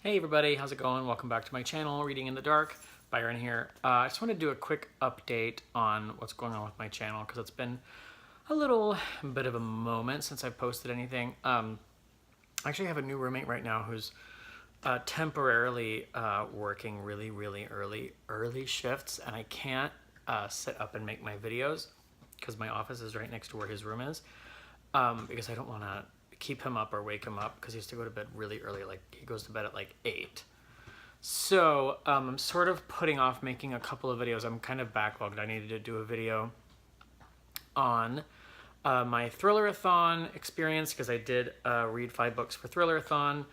Hey everybody, how's it going? Welcome back to my channel, Reading in the Dark. Byron here. I just want to do a quick update on what's going on with my channel because it's been a little bit of a moment since I've posted anything. I actually have a new roommate right now who's temporarily working really early shifts, and I can't sit up and make my videos because my office is right next to where his room is, because I don't want to keep him up or wake him up because he has to go to bed really early. Like, he goes to bed at like 8. So I'm sort of putting off making a couple of videos. I'm kind of backlogged. I needed to do a video on my Thrillerathon experience because I did read 5 books for Thrillerathon,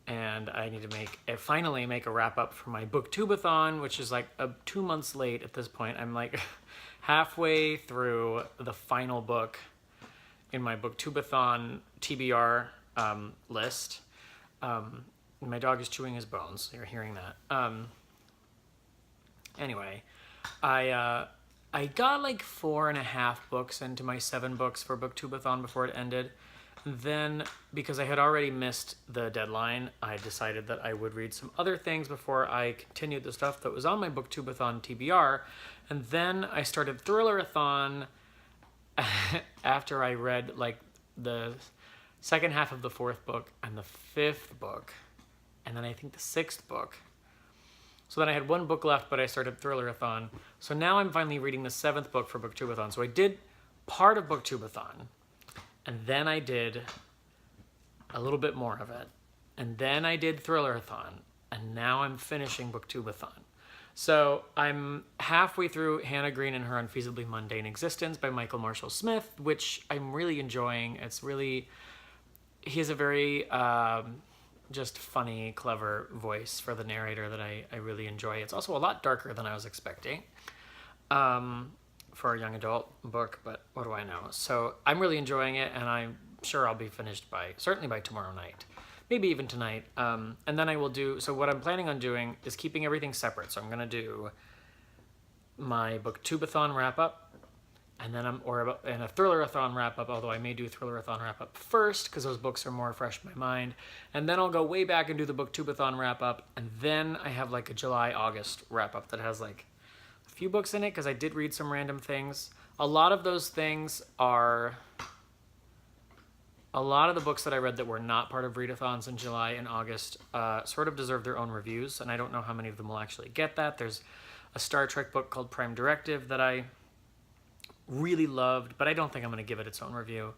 and I need to finally make a wrap up for my Booktubeathon, which is like 2 months late at this point. I'm like halfway through the final book in my Booktubeathon TBR list. My dog is chewing his bones. You're hearing that. Anyway, I got like 4.5 books into my 7 books for Booktubeathon before it ended. Then, because I had already missed the deadline, I decided that I would read some other things before I continued the stuff that was on my Booktubeathon TBR. And then I started Thrillerathon after I read like the second half of the 4th book and the 5th book, and then I think the 6th book. So then I had 1 book left, but I started Thrillerathon. So now I'm finally reading the 7th book for Booktubeathon. So I did part of Booktubeathon, and then I did a little bit more of it, and then I did Thrillerathon, and now I'm finishing Booktubeathon. So I'm halfway through Hannah Green and Her Unfeasibly Mundane Existence by Michael Marshall Smith, which I'm really enjoying. He has a very just funny, clever voice for the narrator that I really enjoy. It's also a lot darker than I was expecting for a young adult book, but what do I know? So I'm really enjoying it, and I'm sure I'll be finished certainly by tomorrow night. Maybe even tonight. And then I will so what I'm planning on doing is keeping everything separate. So I'm going to do my Booktubeathon wrap-up, and then and a Thrillerathon wrap-up, although I may do Thrillerathon wrap-up first because those books are more fresh in my mind. And then I'll go way back and do the Booktubeathon wrap-up, and then I have like a July-August wrap-up that has like a few books in it because I did read some random things. A lot of those things are... A lot of the books that I read that were not part of readathons in July and August sort of deserve their own reviews, and I don't know how many of them will actually get that. There's a Star Trek book called Prime Directive that I really loved, but I don't think I'm going to give it its own review.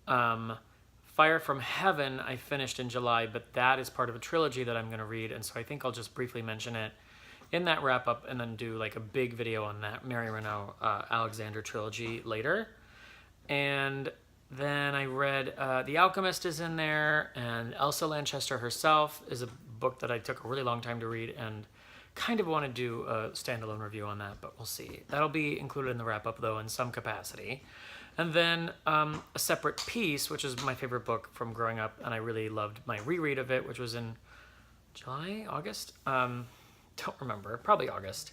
Fire from Heaven I finished in July, but that is part of a trilogy that I'm going to read, and so I think I'll just briefly mention it in that wrap-up and then do like a big video on that Mary Renaud Alexander trilogy later. And then I read The Alchemist is in there, and Elsa Lanchester herself is a book that I took a really long time to read and kind of want to do a standalone review on that, but we'll see. That'll be included in the wrap-up, though, in some capacity. And then A Separate Piece, which is my favorite book from growing up, and I really loved my reread of it, which was in July, August? Don't remember. Probably August.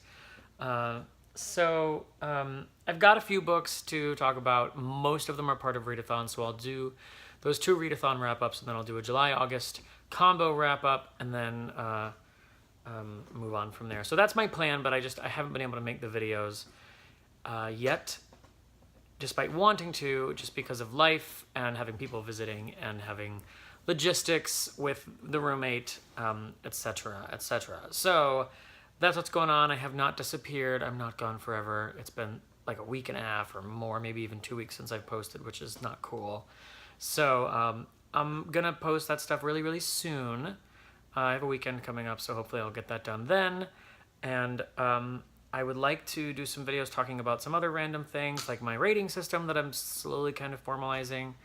So I've got a few books to talk about. Most of them are part of readathon, so I'll do those 2 readathon wrap-ups, and then I'll do a July-August combo wrap-up, and then move on from there. So that's my plan, but I haven't been able to make the videos yet, despite wanting to, just because of life and having people visiting and having logistics with the roommate, etc., etc. So that's what's going on. I have not disappeared. I'm not gone forever. It's been like a week and a half or more, maybe even 2 weeks since I've posted, which is not cool. So I'm going to post that stuff really soon. I have a weekend coming up, so hopefully I'll get that done then. And I would like to do some videos talking about some other random things, like my rating system that I'm slowly kind of formalizing,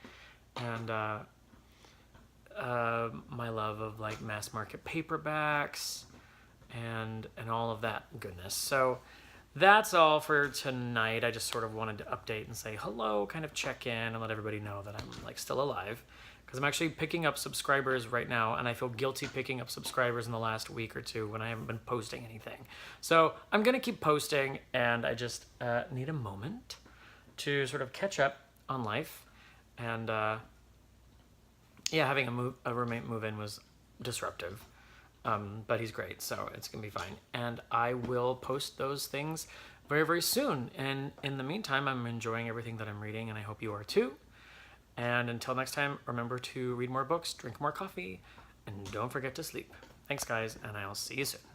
and my love of like mass market paperbacks, and all of that goodness. So that's all for tonight. I just sort of wanted to update and say hello, kind of check in and let everybody know that I'm like still alive, because I'm actually picking up subscribers right now, and I feel guilty picking up subscribers in the last week or 2 when I haven't been posting anything. So I'm gonna keep posting, and I just need a moment to sort of catch up on life. And yeah, having a roommate move in was disruptive. but he's great, so it's gonna be fine. And I will post those things very, very soon. And in the meantime, I'm enjoying everything that I'm reading, and I hope you are too. And until next time, remember to read more books, drink more coffee, and don't forget to sleep. Thanks, guys, and I'll see you soon.